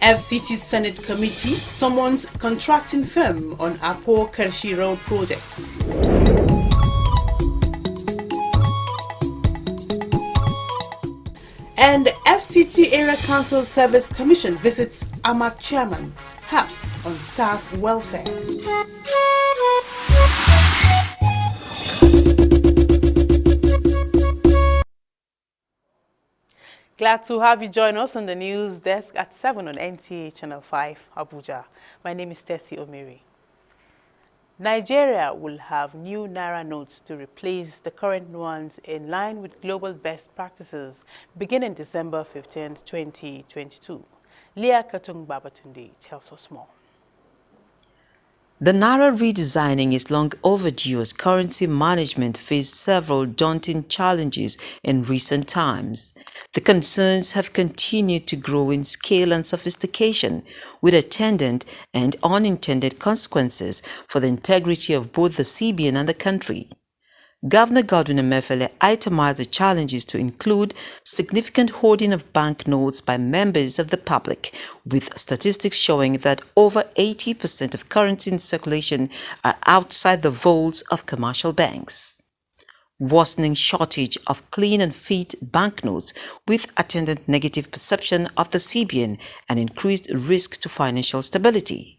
FCT Senate Committee summons contracting firm on Apo Kershi Road project. And FCT Area Council Service Commission visits AMAC Chairman, HAPS on staff welfare. Glad to have you join us on the news desk at 7 on NTA Channel 5, Abuja. My name is Tessie Omiri. Nigeria will have new Naira notes to replace the current ones in line with global best practices beginning December 15, 2022. Leah Katung Babatunde tells us more. The Naira redesigning is long overdue as currency management faced several daunting challenges in recent times. The concerns have continued to grow in scale and sophistication, with attendant and unintended consequences for the integrity of both the CBN and the country. Governor Godwin Emefiele itemized the challenges to include significant hoarding of banknotes by members of the public, with statistics showing that over 80% of currency in circulation are outside the vaults of commercial banks. Worsening shortage of clean and fit banknotes with attendant negative perception of the CBN and increased risk to financial stability.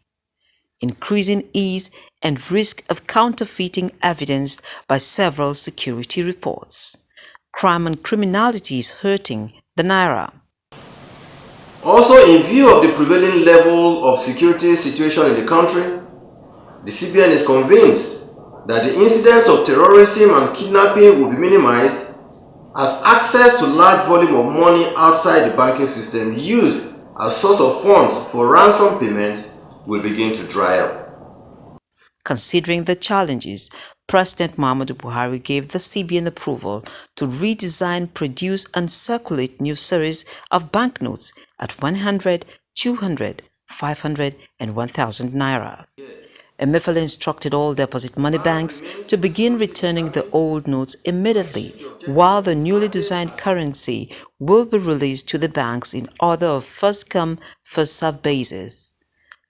Increasing ease and risk of counterfeiting evidenced by several security reports. Crime and criminality is hurting the Naira. Also, in view of the prevailing level of security situation in the country, the CBN is convinced that the incidence of terrorism and kidnapping will be minimized as access to large volume of money outside the banking system used as source of funds for ransom payments will begin to dry up. Considering the challenges, President Muhammadu Buhari gave the CBN approval to redesign, produce and circulate new series of banknotes at 100, 200, 500 and 1,000 Naira. Emefiele instructed all deposit money banks to begin returning the old notes immediately, while the newly designed currency will be released to the banks in order of first-come, first-served basis.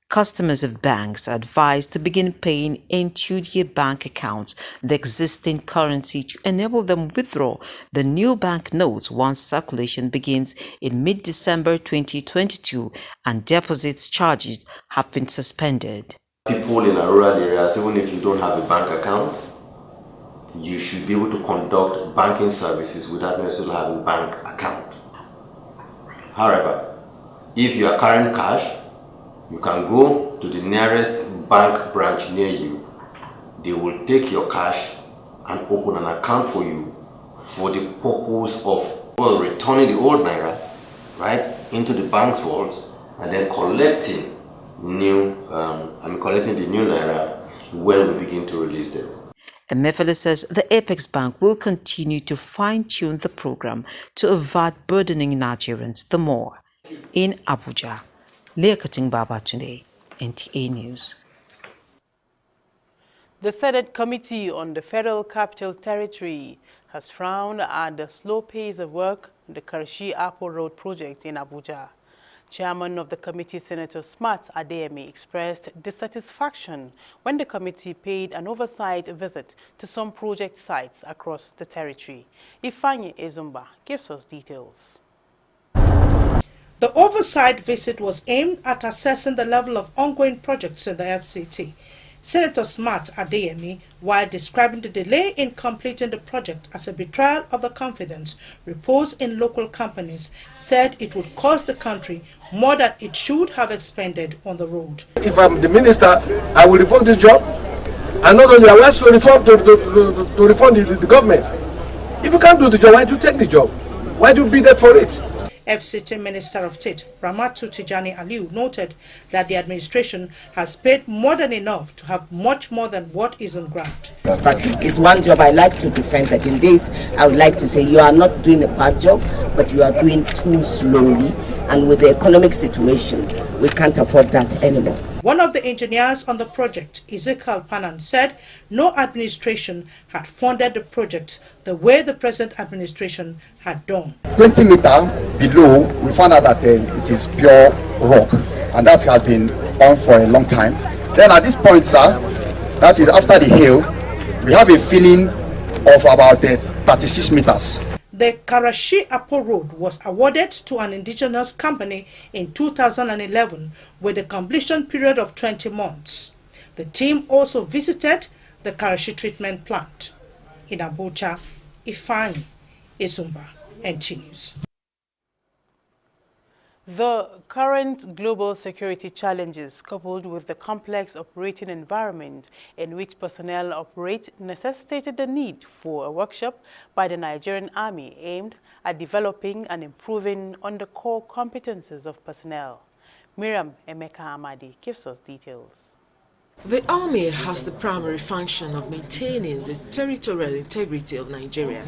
Customers of banks are advised to begin paying into their bank accounts the existing currency to enable them withdraw the new bank notes once circulation begins in mid-December 2022 and deposits charges have been suspended. People in our rural areas, even if you don't have a bank account, you should be able to conduct banking services without necessarily having a bank account. However, if you are carrying cash, you can go to the nearest bank branch near you. They will take your cash and open an account for you for the purpose of, well, returning the old Naira, right, into the bank's vaults and then collecting the new Naira when we begin to release them. Emefiele says the Apex Bank will continue to fine-tune the program to avert burdening Nigerians the more. In Abuja, Leah Kating Babatunde, NTA News. The Senate Committee on the Federal Capital Territory has frowned at the slow pace of work on the Kershi-Apo Road project in Abuja. Chairman of the committee, Senator Smart Adeyemi, expressed dissatisfaction when the committee paid an oversight visit to some project sites across the territory. Ifeanyi Ezumba gives us details. The oversight visit was aimed at assessing the level of ongoing projects in the FCT. Senator Smart Adeyemi, while describing the delay in completing the project as a betrayal of the confidence reposed in local companies, said it would cost the country more than it should have expended on the road. If I'm the minister, I will reform this job. And not only I will ask to reform the government. If you can't do the job, why do you take the job? Why do you bid for it? FCT Minister of State Ramatu Tijani Aliu noted that the administration has paid more than enough to have much more than what is on ground. It's one job I like to defend, but in this I would like to say you are not doing a bad job, but you are doing too slowly, and with the economic situation we can't afford that anymore. One of the engineers on the project, Ezekiel Panan, said no administration had funded the project the way the present administration had done. 20 meters below, we found out that it is pure rock, and that has been on for a long time. Then at this point, sir, that is after the hill, we have a filling of about 36 meters. The Karachi-Apo Road was awarded to an indigenous company in 2011 with a completion period of 20 months. The team also visited the Karachi treatment plant. In Abuja, Ifani Isumba, NT News. The current global security challenges, coupled with the complex operating environment in which personnel operate, necessitated the need for a workshop by the Nigerian Army aimed at developing and improving on the core competences of personnel. Miriam Emeka Amadi gives us details. The Army has the primary function of maintaining the territorial integrity of Nigeria,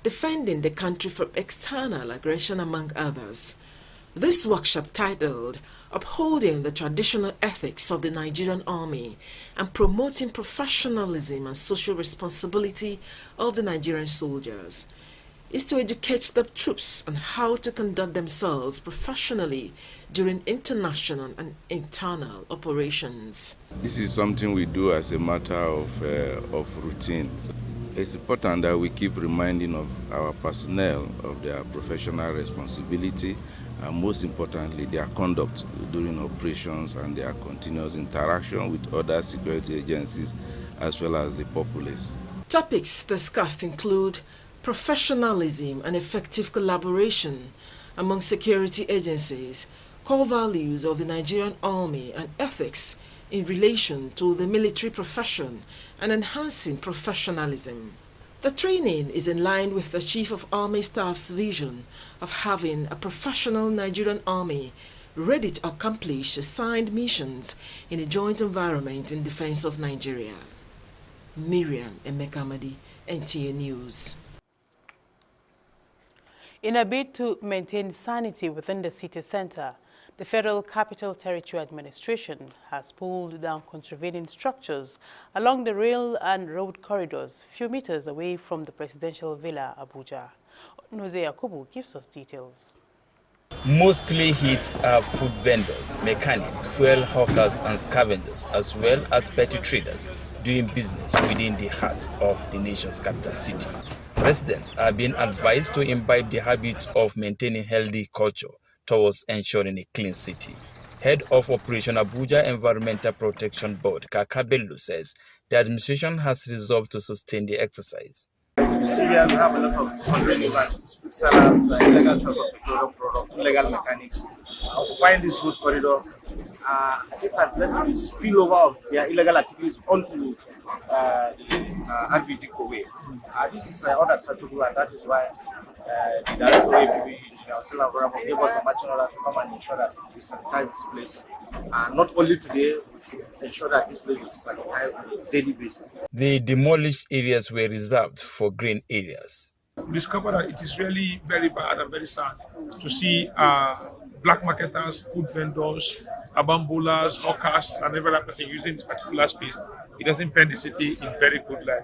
defending the country from external aggression, among others. This workshop, titled Upholding the Traditional Ethics of the Nigerian Army and Promoting Professionalism and Social Responsibility of the Nigerian Soldiers, is to educate the troops on how to conduct themselves professionally during international and internal operations. This is something we do as a matter of routine. It's important that we keep reminding of our personnel of their professional responsibility, and most importantly, their conduct during operations and their continuous interaction with other security agencies as well as the populace. Topics discussed include professionalism and effective collaboration among security agencies, core values of the Nigerian Army, and ethics in relation to the military profession and enhancing professionalism. The training is in line with the Chief of Army Staff's vision of having a professional Nigerian Army ready to accomplish assigned missions in a joint environment in defense of Nigeria. Miriam Emeka Amadi, NTA News. In a bid to maintain sanity within the city center, the Federal Capital Territory Administration has pulled down contravening structures along the rail and road corridors few meters away from the presidential villa, Abuja. Noze Yakubu gives us details. Mostly hit are food vendors, mechanics, fuel hawkers and scavengers, as well as petty traders doing business within the heart of the nation's capital city. Residents are being advised to imbibe the habit of maintaining healthy culture towards ensuring a clean city. Head of Operation Abuja Environmental Protection Board, Kaka Bello, says the administration has resolved to sustain the exercise. If you see here, we have a lot of food vendors, food sellers, illegal sales of petroleum products, illegal mechanics occupying this road corridor. This has led to the spillover of their illegal activities onto the RBD way. This is unacceptable, and that is why the Director of APB, Engineer gave us a marching order to come and ensure that we sanitize this place. Not only today, we should ensure that this place is sanitized on a daily basis. The demolished areas were reserved for green areas. We discovered that it is really very bad and very sad to see black marketers, food vendors, abambulas, hawkers, and every other person using this particular space. It doesn't paint the city in very good light,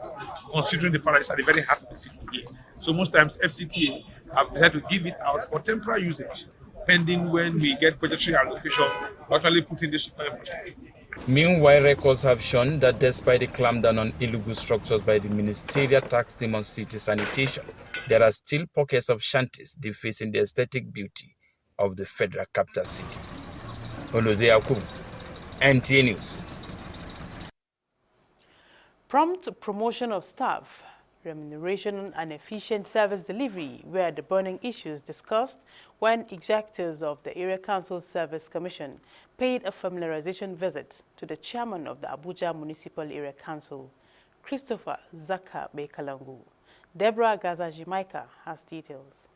considering the fact that it's at the very heart of the city here. So most times FCTA have decided to give it out for temporary usage, pending when we get budgetary allocation, actually putting this super infrastructure. Meanwhile, records have shown that despite the clampdown on illegal structures by the ministerial tax team on city sanitation, there are still pockets of shanties defacing the aesthetic beauty of the federal capital city. Noze Yakubu, NTA News. Prompt promotion of staff, remuneration and efficient service delivery were the burning issues discussed when executives of the Area Council Service Commission paid a familiarization visit to the chairman of the Abuja Municipal Area Council, Christopher Zaka Bekalangu. Deborah Gaza Jimaika has details.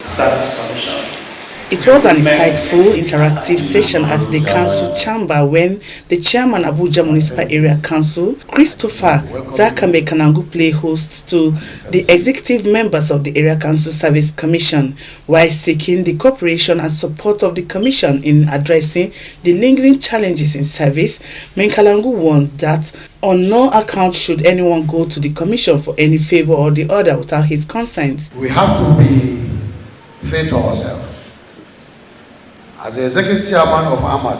Service Commission It was an insightful, interactive session at the council chamber when the chairman Abuja Municipal Area Council, Christopher Zakame Kanangu, played host to the executive members of the Area Council Service Commission while seeking the cooperation and support of the commission in addressing the lingering challenges in service. Menkalangu warned that on no account should anyone go to the commission for any favor or the other without his consent. We have to be fair to ourselves. As the executive chairman of Ahmad,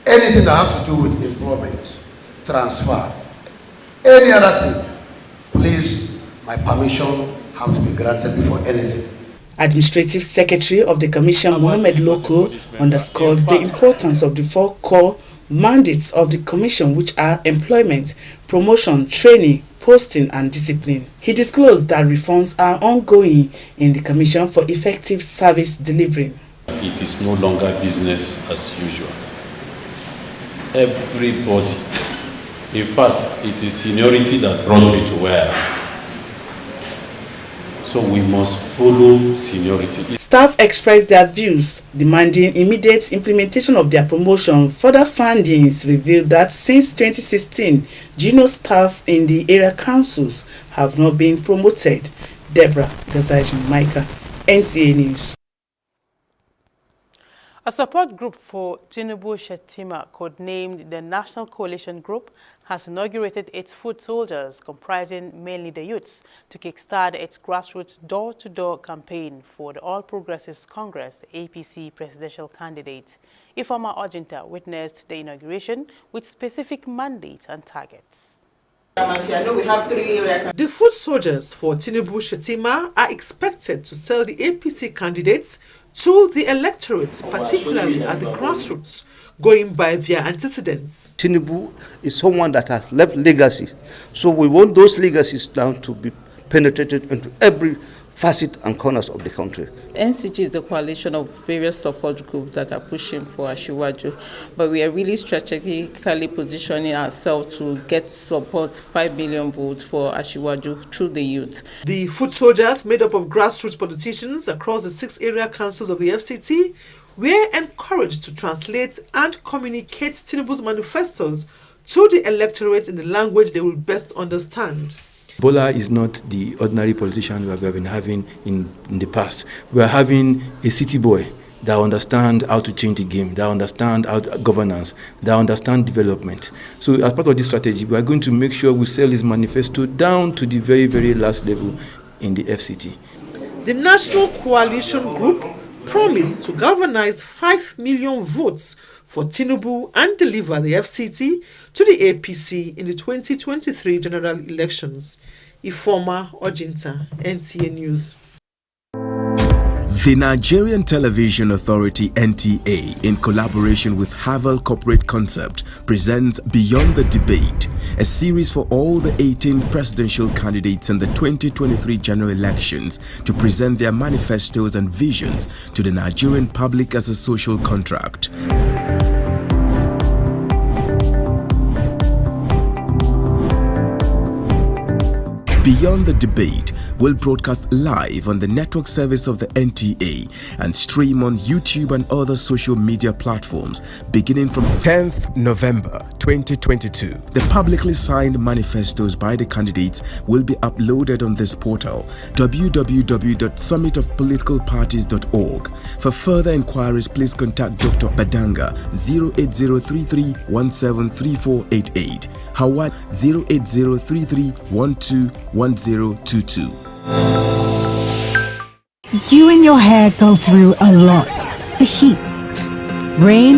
anything that has to do with employment, transfer, any other thing, please, my permission have to be granted before anything. Administrative Secretary of the Commission, Mohamed Loko, underscores the importance of the four core mandates of the Commission, which are employment, promotion, training, posting and discipline. He disclosed that reforms are ongoing in the Commission for effective service delivery. It is no longer business as usual. Everybody, in fact, it is seniority that brought me to where I am. So we must follow seniority. Staff expressed their views, demanding immediate implementation of their promotion. Further findings revealed that since 2016, junior staff in the area councils have not been promoted. Deborah Gazajin Micah, NTA News. A support group for Tinubu Shettima, codenamed the National Coalition Group, has inaugurated its foot soldiers, comprising mainly the youths, to kickstart its grassroots door-to-door campaign for the All Progressives Congress APC presidential candidate. Ifeoma Ojinta witnessed the inauguration with specific mandates and targets. The foot soldiers for Tinubu Shettima are expected to sell the APC candidates to the electorate, particularly at the grassroots, going by their antecedents. Tinubu is someone that has left legacy, so we want those legacies now to be penetrated into every facet and corners of the country. NCG is a coalition of various support groups that are pushing for Asiwaju, but we are really strategically positioning ourselves to get support 5 million votes for Asiwaju through the youth. The foot soldiers, made up of grassroots politicians across the 6 area councils of the FCT, were encouraged to translate and communicate Tinubu's manifestos to the electorate in the language they will best understand. Bola is not the ordinary politician we have been having in the past. We are having a city boy that understands how to change the game, that understands governance, that understands development. So as part of this strategy, we are going to make sure we sell his manifesto down to the very, very last level in the FCT. The National Coalition Group promised to galvanize 5 million votes for Tinubu and deliver the FCT to the APC in the 2023 general elections. Ifeoma Ojinta, NTA News. The Nigerian Television Authority NTA, in collaboration with Havel Corporate Concept, presents Beyond the Debate, a series for all the 18 presidential candidates in the 2023 general elections to present their manifestos and visions to the Nigerian public as a social contract. Beyond the Debate will broadcast live on the network service of the NTA and stream on YouTube and other social media platforms beginning from 10th November 2022. The publicly signed manifestos by the candidates will be uploaded on this portal, www.summitofpoliticalparties.org. For further inquiries, please contact Dr. Badanga 08033173488, Howard 08033121022. You and your hair go through a lot. The heat, rain,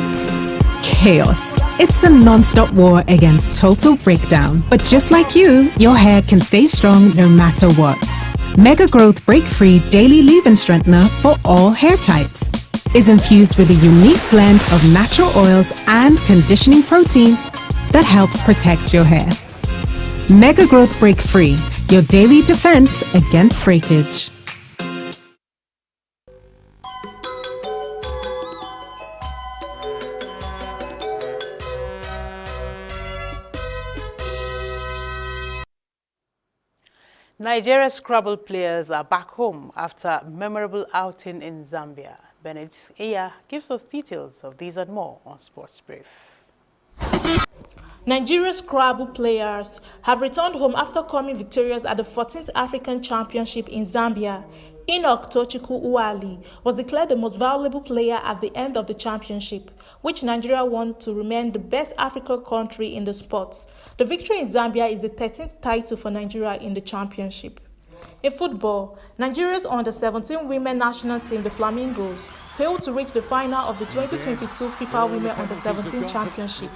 chaos. It's a non-stop war against total breakdown. But just like you, your hair can stay strong no matter what. Mega Growth Break Free Daily Leave-In Strengthener for all hair types is infused with a unique blend of natural oils and conditioning proteins that helps protect your hair. Mega Growth Break Free, your daily defense against breakage. Nigeria's Scrabble players are back home after a memorable outing in Zambia. Benedict Iya gives us details of these and more on Sports Brief. Nigeria's Scrabble players have returned home after coming victorious at the 14th African Championship in Zambia. Enoch Tochukwu Uwali was declared the most valuable player at the end of the championship, which Nigeria won to remain the best African country in the sport. The victory in Zambia is the 13th title for Nigeria in the championship. In football, Nigeria's under-17 women national team, the Flamingos, failed to reach the final of the 2022 FIFA Women Under-17 Championship.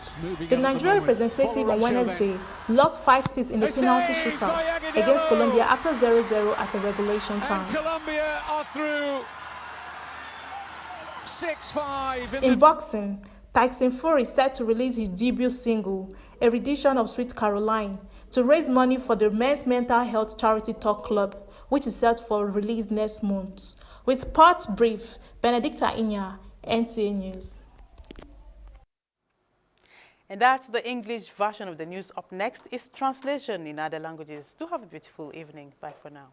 The Nigerian representative on Wednesday lost 5-6 in the penalty shootout against Colombia after 0-0 at a regulation time. Colombia are through 6-5. In boxing, Tyson Fury is set to release his debut single, a rendition of Sweet Caroline, to raise money for the Men's Mental Health Charity Talk Club, which is set for release next month. With Sports Brief, Benedicta Inya, NTA News. And that's the English version of the news. Up next is translation in other languages. Do have a beautiful evening. Bye for now.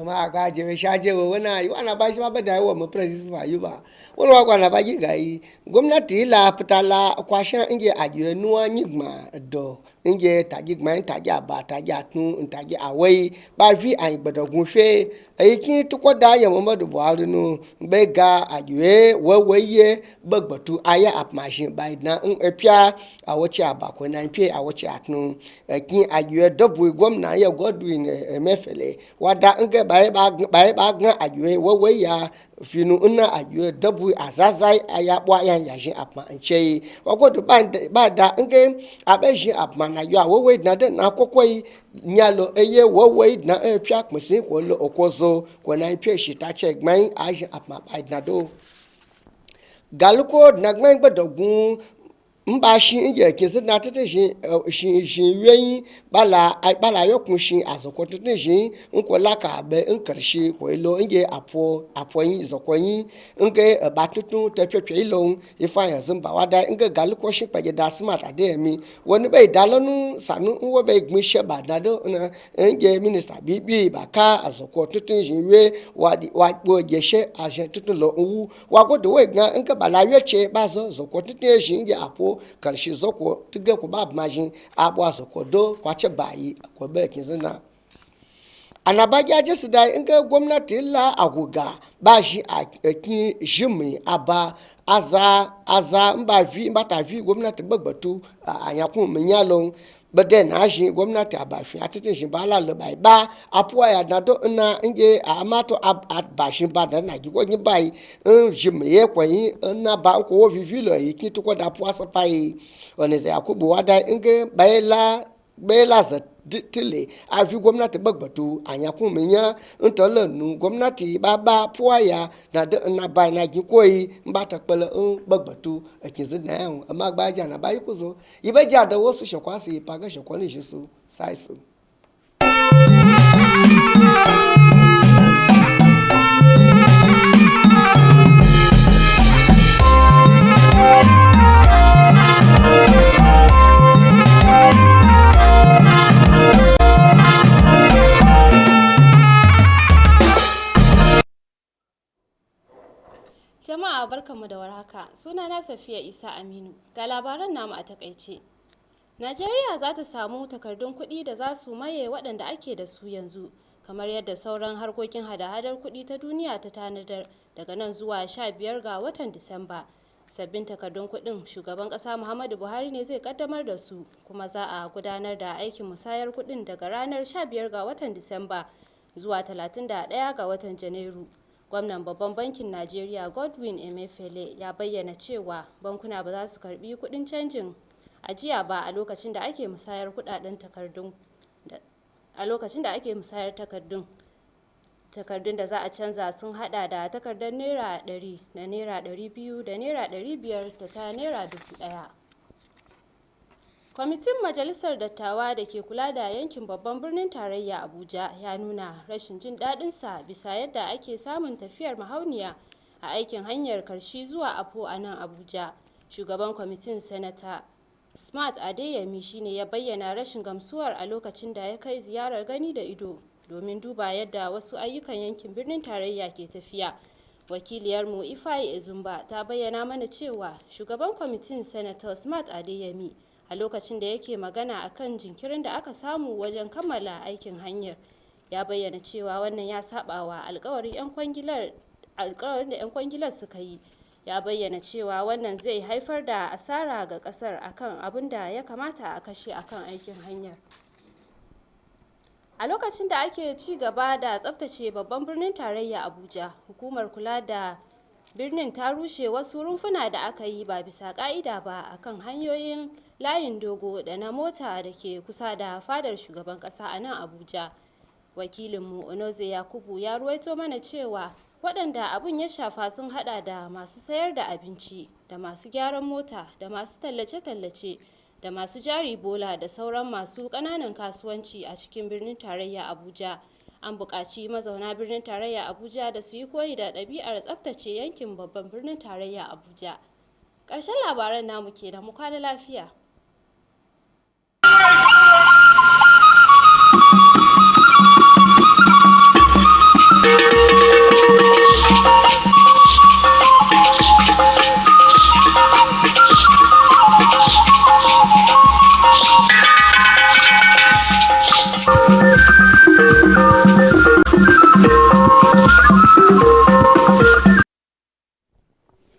Ma ga je shaje wa wana yi ana ba shi ma ba da yawa mu president ba yi ba wani wa kwana ba yi gayi gwamnati la fitala kwashan inge ajiye nuwa nyigma do inge tagigma tagi aba tagi atun tagi awai ba fi an gbadagun fe ayiki tukoda ya Muhammadu Buhari no be ga ajiye weweye gbagbatu aya apmashin ba na epia awochi aba ko na pie awochi atun kin ajiye dobu gwamna ya Godwin Emefiele wada inge ba gan ajiye weweya finu una ajiye dobu azazai aya bwa ya yashin apma nche wagodo ba da inge abejin apma na yo awewe na de na kokoi nyalo eye wewe na epia kmesin ko lo okozo ko na pie shita chegman ajin apma ba na do galuko na gman gbodogun mba shi inge kinsi na tete shi yen bala yokun shi azoko tete shi nko laka be nkarshi ko ilo inge apo yin zoko yin inge batutun tepepе ilo ifa yan zimba wada inge galuko shi peje da smart ade mi woni be dalonu sanu nwo be gbin she badado na inge minister bibi baka azoko tete shi we wa gbo jeshe aje tutun lo wu wa godo we gan inge bala yeche bazo zoko tete shi inge apo karshe zoko tuge ku ba majin abuwa zoko do kwace bayi ko be kinzina anabaja jesu da inga gwamnati la aguga ba shi a kin jimi aba aza mba vi mbata vi gwamnati gbagbatu anyakun minyalon bade na shi gwamnati abafi atete shi bala le bai ba apuwa ya na do na inge amato abashin ba da na gigo ni bai jimi ye kwai na ba ko wo vivi lo yi ki to ko da puwa sapai oneze akubu wada inge bela za tile afi gwamnati gbagbatu anyakun minya ntole nu gwamnati baba puwa ya na bai na gikoyi mbata kpele gbagbatu ekinzi na yan amma gbaja na bai kuzo ibeja da wasu shakwasi paga shakwani jisu sai su Jama'a barkanmu da warhaka. Sunana Safiya Isa Aminu. Ga labaran namu a takaice. Najeriya za ta samu takardun kuɗi da za su maye waɗanda ake da su yanzu, kamar yadda sauran harkokin hada-hadar kuɗi ta duniya ta tanadar daga nan zuwa 15 ga watan Disamba. Sabbin takardun kuɗin shugaban ƙasa Muhammadu Buhari ne zai kaddamar da su, kuma za a gudanar da aikin musayar kuɗin daga ranar 15 ga watan Disamba zuwa 31 ga watan Janairu. Gwamnan Babban Bankin Najeriya Godwin Emefiele ya bayyana cewa bankuna ba za su karbi kuɗin canjin ajiya ba a lokacin da ake musayar takardun. Takardun da za a canza sun hada da takardar naira 100 da naira 200 da naira 500 da ta naira 1000. Kwamitin Majalisar Dattawa da ke kula da yankin babban birnin tarayya Abuja ya nuna rashin jin daɗinsa bisa yadda ake samun tafiyar mahauniya a aikin hanyar Karshi zuwa Afo a nan Abuja. Shugaban kwamitin Sanata Smart Adeyemi shine ya bayyana rashin gamsuwar a lokacin da ya kai ziyarar gani da ido domin duba yadda wasu ayyukan yankin birnin tarayya ke tafiya. Wakiliyarmu Ifeanyi Ezumba ta bayyana mana cewa shugaban kwamitin Senator Smart Adeyemi a lokacin da yake magana akan jinkirin da aka samu wajen kammala aikin hanyar ya bayyana cewa wannan ya sabawa alkawarin da 'yan kwangilar suka yi. Ya bayyana cewa wannan zai haifar da asara ga kasar akan abin da ya kamata a kashe akan aikin hanyar. A lokacin da ake ci gaba da tsaftace babban birnin tarayya Abuja, hukumar kula da birnin ta rushe wasu rumfuna da aka yi ba bisa ka'ida ba akan hanyoyin layin dogo da na mota da ke kusa da fadar shugaban kasa a nan Abuja. Wakilinmu Onoze Yakubu ya ruwaito mana cewa waɗanda abin ya shafa sun hada da masu sayar da abinci da masu gyaran mota da masu tallace-tallace da masu jari bola da sauran masu ƙananan kasuwanci a cikin birnin tarayya Abuja. An buƙaci mazauna birnin tarayya Abuja da su yi koyi da ɗabi'ar tsaftace yankin babban birnin tarayya Abuja. Ƙarshen labaran namu kenan, mu kwana lafiya.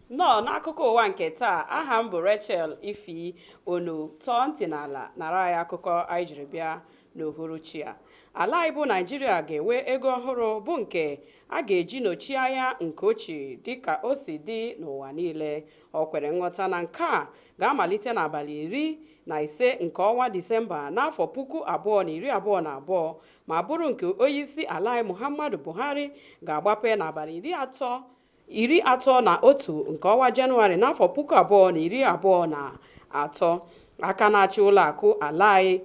N'akụkọ ụwa nke taa, aha m bụ Rachel Ifi Onu. Tọọ ntị n'ala nara ya akụkọ anyị jiri bịa n'uhuruchi a. Ala anyị bụ Naịjirịa ga-enwe ego ọhụrụ bụ nke a ga-eji nochie anya nke ochie dịka o si dị n'ụwa niile. O kwere nghọta na nke a ga-amalite n'abalị 15 nke ọnwa Disemba n'afọ 2022 ma bụrụ nke onyeisi ala anyị Muhammadu Buhari ga-agbape n'abalị 31 nke ọnwa Jenụwarị n'afọ 2023. Aka na-achị ụlọakụ ala anyị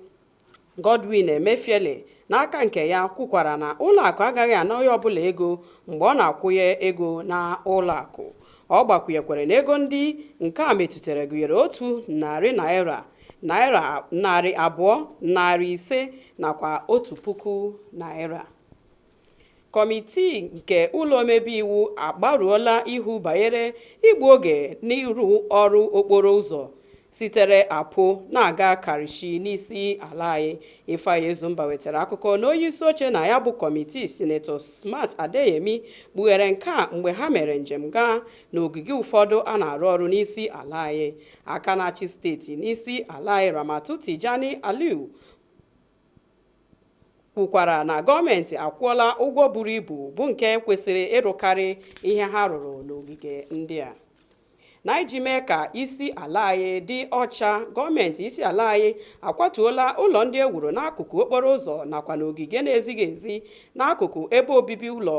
Godwin Emefiele n'aka nke ya kwukwara na ụlọakụ agaghị ana onye ọbụla ego mgbe ọ na-akwụnye ego na ụlọakụ. Ọ gbakwunyekwara na ego ndị nke a metụtara gụnyere 100 naira, naira 200, narị 500 nakwa 1,000 naira. Kọmitii nke ụlọ omebe iwu agbaruola ihu banyere igbu oge n'iru ọrụ okporo ụzọ sitere Apo na-aga Karishi n'isi ala anyị. Ifeanyi Ezumba wetara akụkọ na onye isi oche na ya bụ kọmitii Senator Smart Adeyemi kpughere nke a mgbe ha mere njem gaa n'ogige ụfọdụ a na-arụ ọrụ n'isi ala anyị. Aka na-achị steeti n'isi ala anyị Ramatu Tijani Aliu kwukwara na gọọmenti akwụọla ụgwọ buru ibu bụ nke kwesịrị ịrụkarị ihe ha rụrụ n'ogige ndị a. Na iji mee ka isi ala anyị dị ọcha, gọọmenti isi ala anyị akwatuola ụlọ ndị e wuru n'akụkụ okporo ụzọ nakwa n'ogige na-ezighị ezi n'akụkụ ebe obibi ụlọ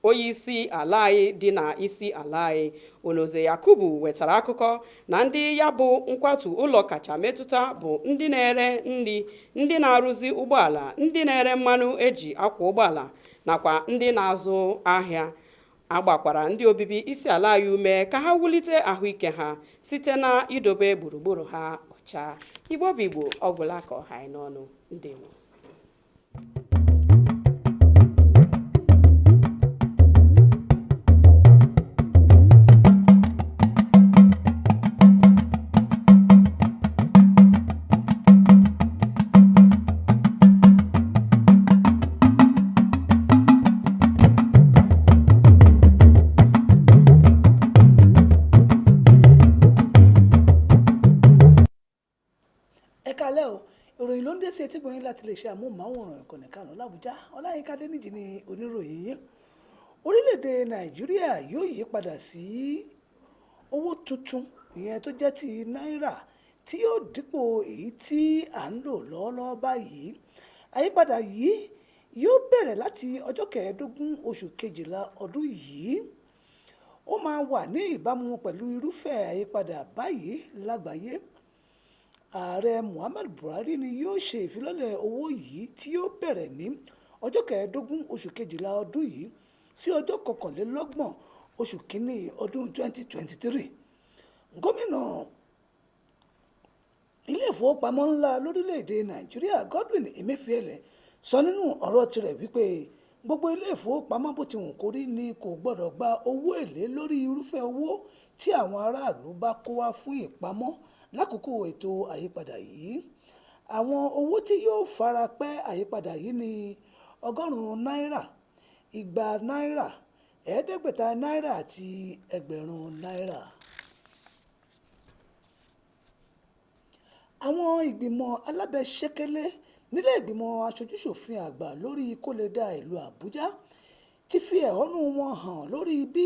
onyeisi ala anyị dị na isi ala anyị. Onoze Yakubu wetara akụkọ na ndị ya bụ nkwatu ụlọ kacha metụta bụ ndị na-ere nri, ndị na-arụzi ụgbọala, ndị na-ere mmanụ eji akwa ụgbọala nakwa ndị na-azụ ahịa. Agbakwara ndị obibi isi ala anyị ume ka ha wulite ahụike ha site na idobe gburugburu ha ọcha. Igbo bụ Igbo, ọgwụla ka ọha anyị n'ọnụ. Ndewo. ìròyìn ló ń dé sí etí gbọ̀nyìn láti lè ṣe àmúhùnmáwòrán ìkànnì Kano l'Àbújá. Ọláyínká Adéníjì ni oníròyìn yín. Orílẹ̀-èdè Nàìjíríà yóò yí padà sí owó tuntun ìyẹn tó jẹ́ ti náírà tí yóò dípò èyí tí à ń lò lọ́wọ́lọ́wọ́ báyìí. Àyípadà yìí yóò bẹ̀rẹ̀ láti ọjọ́ 15 oṣù kejìlá ọdún yìí. Ó máa wà ní ìbámu pẹ̀lú irúfẹ́ àyípadà báyìí lágbàáyé. Ààrẹ Muhammadu Buhari ni yóò ṣe ìfilọ́lẹ̀ owó yìí tí yóò bẹ̀rẹ̀ ní ọjọ́ 15 oṣù kejìlá ọdún yìí sí ọjọ́ 21 oṣù kínní ọdún 2023. Gómìnà ilé ìfowópamọ́ ńlá lórílẹ̀‐èdè Nàìjíríà Godwin Emefiele sọ nínú ọ̀rọ̀ tirẹ̀ wípé gbogbo ilé ìfowópamọ́ bó ti wù kó rí ni kò gbọ́dọ̀ gba owó èlé lórí irúfẹ́ owó tí àwọn aráàlú bá kó wá fún ìpamọ́ lákòókò ètò àyípadà yìí. Àwọn owó tí yóò fara pẹ́ àyípadà yìí ni $100, $200, $500 àti $1000. Àwọn ìgbìmọ̀ alábẹ́sẹ́kẹ́lé nílé ìgbìmọ̀ aṣojú-ṣòfin àgbà lórí kólẹ́dà ìlú Àbújá ti fi ẹ̀hónú wọn hàn lórí bí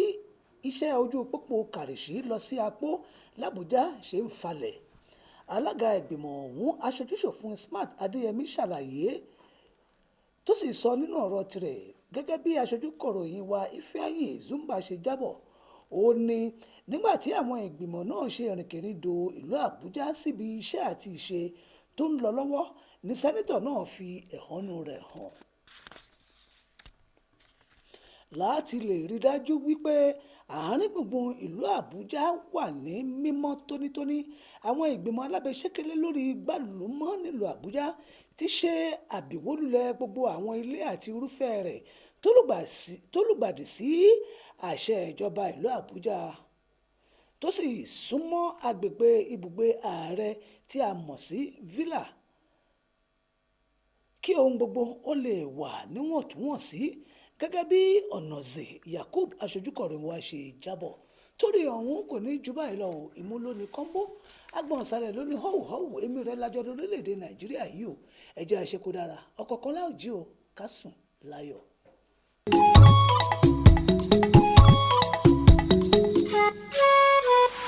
iṣẹ́ ojú pópó Kàrìṣí lọ sí Apó l'Àbújá ṣe ń falẹ̀. Alága ìgbìmọ̀ ọ̀hún aṣojú-ṣòfin Smart Adéyẹmí ṣàlàyé tó sì sọ nínú ọ̀rọ̀ tirẹ̀ gẹ́gẹ́ bí aṣojú kọ̀ròyìn wa Ifeanyi Zumba ṣe jábọ̀. Ó ní nígbà tí àwọn ìgbìmọ̀ náà ṣe ìrìnkèrindò ìlú Àbújá síbi iṣẹ́ àti ìṣe tó ń lọ lọ́wọ́ ni sẹ́nítọ̀ náà fi ẹ̀hónú rẹ̀ hàn. Láti lè rí dájú wípé àárín gbùngbùn ìlú Àbújá wà ní mímọ́ tónítóní, àwọn ìgbìmọ̀ alábẹ́sẹ́kẹ́lé lórí gbàlúmọ́ nílùú Àbújá ti ṣe àbíwólulẹ̀ gbogbo àwọn ilé àti irúfẹ́ rẹ̀ tó lùgbàdì sí àṣẹ ìjọba ìlú Àbújá tó sì súnmọ́ agbègbè ibùgbé ààrẹ tí a mọ̀ sí Villa kí ohun gbogbo ó lè wà níwọ̀ntúnwọ̀nsí gẹ́gẹ́ bí Ọ̀nàzè Yakub aṣojúkọ̀ròyìn wa ṣe jábọ̀. Torí ọ̀hún kò ní ju báyìí lọ ìmúlóní kọ́ńbó agbọ̀n ọ̀sàrẹ̀ lóní họ́wùhọ́wù èmi rẹ̀ lájọ́ lórílẹ̀‐èdè Nàìjíríà yìí o ẹ̀jẹ̀ àṣekú dára ọ̀kọ̀ọ̀kan láòjí o ká sùn láyọ̀.